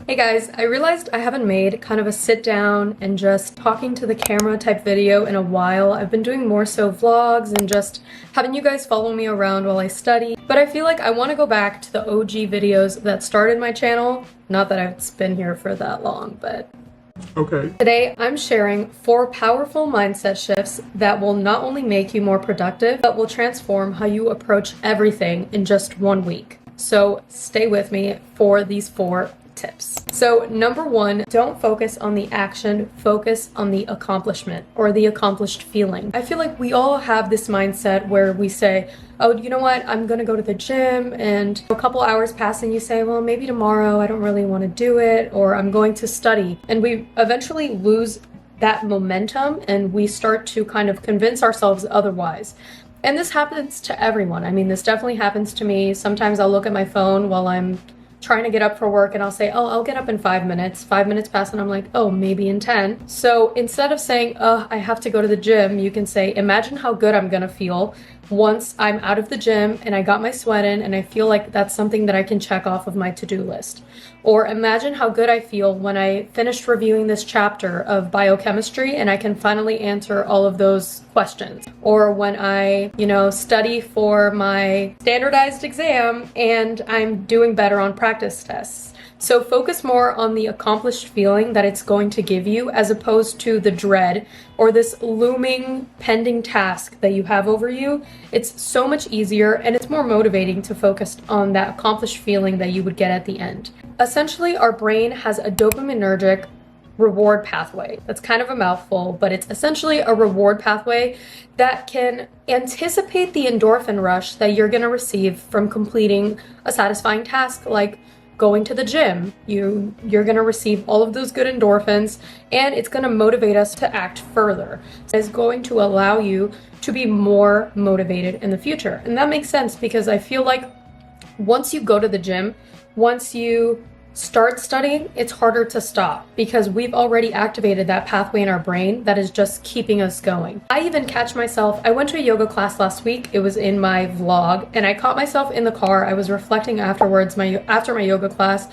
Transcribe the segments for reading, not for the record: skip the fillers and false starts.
Hey guys, I realized I haven't made kind of a sit down and just talking to the camera type video in a while. I've been doing more so vlogs and just having you guys follow me around while I study. But I feel like I want to go back to the OG videos that started my channel. Not that I've been here for that long, but Okay. today I'm sharing 4 powerful mindset shifts that will not only make you more productive, but will transform how you approach everything in just 1 week. So stay with me for these 4 tips. So number 1, don't focus on the action, focus on the accomplishment or the accomplished feeling. I feel like we all have this mindset where we say, oh, you know what, I'm gonna go to the gym, and a couple hours pass and you say, well, maybe tomorrow, I don't really want to do it, or I'm going to study. And we eventually lose that momentum and we start to kind of convince ourselves otherwise. And this happens to everyone. I mean, this definitely happens to me. Sometimes I'll look at my phone while I'm trying to get up for work and I'll say, oh, I'll get up in 5 minutes. 5 minutes pass and I'm like, oh, maybe in 10. So instead of saying, oh, I have to go to the gym, you can say, imagine how good I'm gonna feel once I'm out of the gym and I got my sweat in and I feel like that's something that I can check off of my to-do list. Or imagine how good I feel when I finished reviewing this chapter of biochemistry and I can finally answer all of those questions. Or when I, study for my standardized exam and I'm doing better on practice tests. So focus more on the accomplished feeling that it's going to give you as opposed to the dread or this looming pending task that you have over you. It's so much easier and it's more motivating to focus on that accomplished feeling that you would get at the end. Essentially, our brain has a dopaminergic reward pathway. That's kind of a mouthful, but it's essentially a reward pathway that can anticipate the endorphin rush that you're going to receive from completing a satisfying task like going to the gym. You're going to receive all of those good endorphins and it's going to motivate us to act further. It's going to allow you to be more motivated in the future. And that makes sense because I feel like once you go to the gym, once you start studying, it's harder to stop because we've already activated that pathway in our brain that is just keeping us going. I even catch myself, I went to a yoga class last week, it was in my vlog, and I caught myself in the car, I was reflecting afterwards, after my yoga class,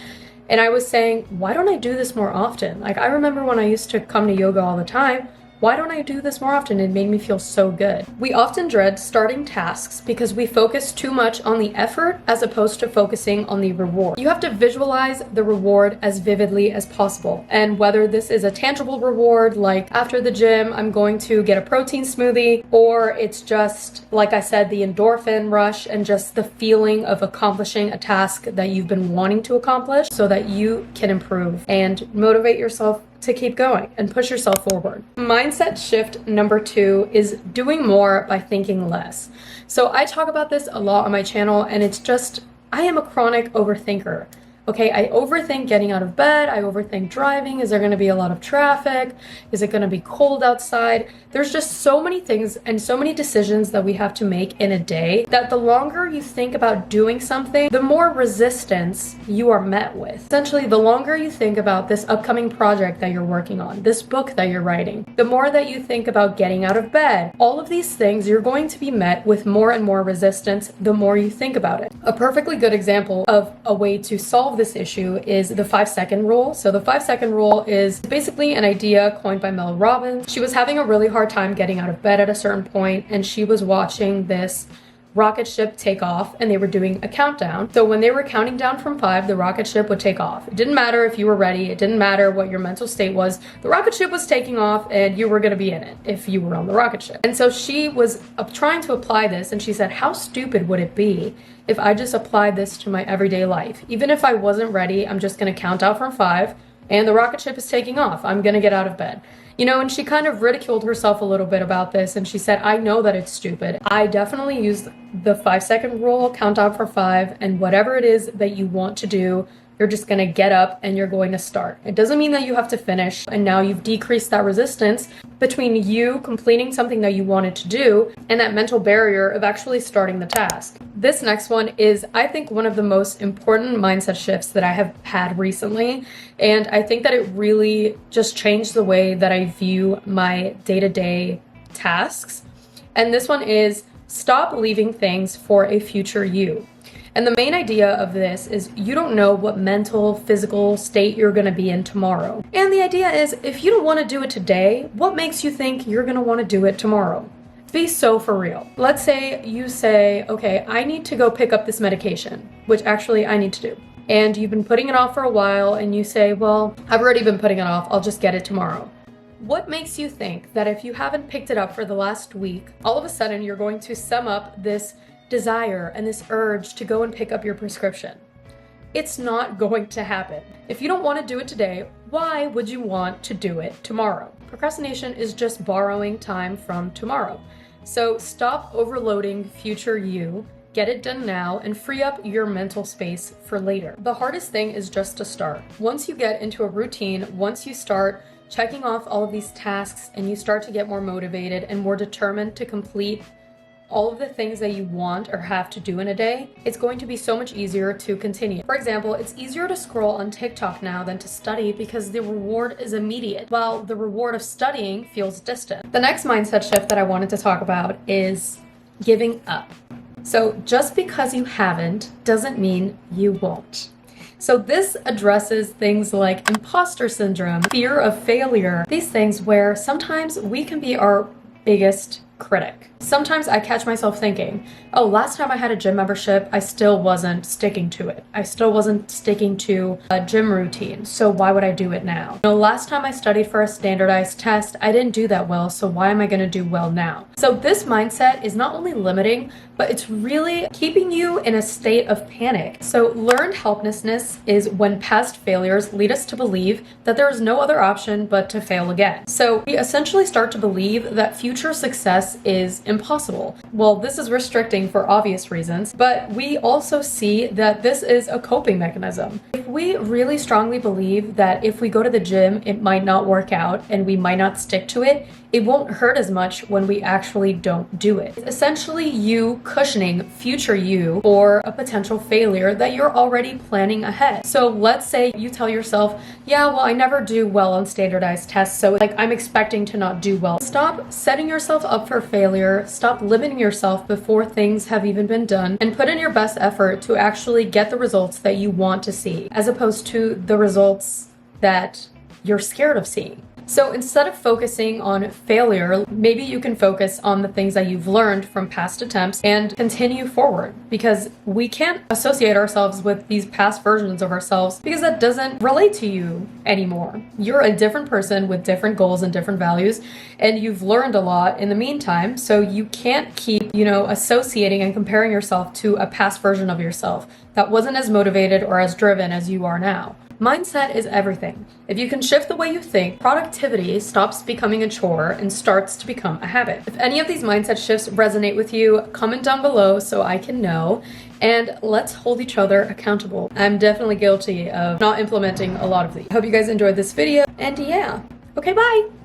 and I was saying, why don't I do this more often? Like, I remember when I used to come to yoga all the time. Why don't I do this more often? It made me feel so good. We often dread starting tasks because we focus too much on the effort as opposed to focusing on the reward. You have to visualize the reward as vividly as possible. And whether this is a tangible reward, like after the gym, I'm going to get a protein smoothie, or it's just, like I said, the endorphin rush and just the feeling of accomplishing a task that you've been wanting to accomplish so that you can improve and motivate yourself to keep going and push yourself forward. Mindset shift number 2 is doing more by thinking less. So I talk about this a lot on my channel and it's just, I am a chronic overthinker. Okay, I overthink getting out of bed, I overthink driving, is there gonna be a lot of traffic? Is it gonna be cold outside? There's just so many things and so many decisions that we have to make in a day that the longer you think about doing something, the more resistance you are met with. Essentially, the longer you think about this upcoming project that you're working on, this book that you're writing, the more that you think about getting out of bed, all of these things, you're going to be met with more and more resistance the more you think about it. A perfectly good example of a way to solve this issue is the 5-second rule. So the 5-second rule is basically an idea coined by Mel Robbins. She was having a really hard time getting out of bed at a certain point and she was watching this rocket ship take off and they were doing a countdown. So when they were counting down from 5, the rocket ship would take off. It didn't matter if you were ready. It didn't matter what your mental state was. The rocket ship was taking off and you were going to be in it if you were on the rocket ship. And so she was trying to apply this and she said, how stupid would it be if I just applied this to my everyday life? Even if I wasn't ready, I'm just going to count out from 5 and the rocket ship is taking off. I'm going to get out of bed. And she kind of ridiculed herself a little bit about this and she said, I know that it's stupid. I definitely use the 5-second rule, count out for 5, and whatever it is that you want to do, you're just going to get up and you're going to start. It doesn't mean that you have to finish, and now you've decreased that resistance between you completing something that you wanted to do and that mental barrier of actually starting the task. This next one is, I think, one of the most important mindset shifts that I have had recently, and I think that it really just changed the way that I view my day-to-day tasks. And this one is, stop leaving things for a future you. And the main idea of this is you don't know what mental, physical state you're going to be in tomorrow. And the idea is if you don't want to do it today, what makes you think you're going to want to do it tomorrow? Be so for real. Let's say you say, okay, I need to go pick up this medication, which actually I need to do. And you've been putting it off for a while and you say, well, I've already been putting it off. I'll just get it tomorrow. What makes you think that if you haven't picked it up for the last week, all of a sudden you're going to sum up this desire and this urge to go and pick up your prescription? It's not going to happen. If you don't want to do it today, why would you want to do it tomorrow? Procrastination is just borrowing time from tomorrow. So stop overloading future you, get it done now, and free up your mental space for later. The hardest thing is just to start. Once you get into a routine, once you start checking off all of these tasks and you start to get more motivated and more determined to complete all of the things that you want or have to do in a day, it's going to be so much easier to continue. For example, it's easier to scroll on TikTok now than to study because the reward is immediate, while the reward of studying feels distant. The next mindset shift that I wanted to talk about is giving up. So just because you haven't doesn't mean you won't. So this addresses things like imposter syndrome, fear of failure, these things where sometimes we can be our biggest critic. Sometimes I catch myself thinking, oh, last time I had a gym membership, I still wasn't sticking to it. I still wasn't sticking to a gym routine, so why would I do it now? Last time I studied for a standardized test, I didn't do that well, so why am I going to do well now? So this mindset is not only limiting, but it's really keeping you in a state of panic. So learned helplessness is when past failures lead us to believe that there is no other option but to fail again. So we essentially start to believe that future success is impossible. Well, this is restricting for obvious reasons, but we also see that this is a coping mechanism. If we really strongly believe that if we go to the gym, it might not work out and we might not stick to it, it won't hurt as much when we actually don't do it. It's essentially you cushioning future you for a potential failure that you're already planning ahead. So let's say you tell yourself, yeah, well, I never do well on standardized tests, so I'm expecting to not do well. Stop setting yourself up for failure, stop limiting yourself before things have even been done, and put in your best effort to actually get the results that you want to see, as opposed to the results that you're scared of seeing. So instead of focusing on failure, maybe you can focus on the things that you've learned from past attempts and continue forward, because we can't associate ourselves with these past versions of ourselves because that doesn't relate to you anymore. You're a different person with different goals and different values, and you've learned a lot in the meantime, so you can't keep, associating and comparing yourself to a past version of yourself that wasn't as motivated or as driven as you are now. Mindset is everything. If you can shift the way you think, productivity stops becoming a chore and starts to become a habit. If any of these mindset shifts resonate with you, comment down below so I can know, and let's hold each other accountable. I'm definitely guilty of not implementing a lot of these. I hope you guys enjoyed this video, and yeah. Okay, bye!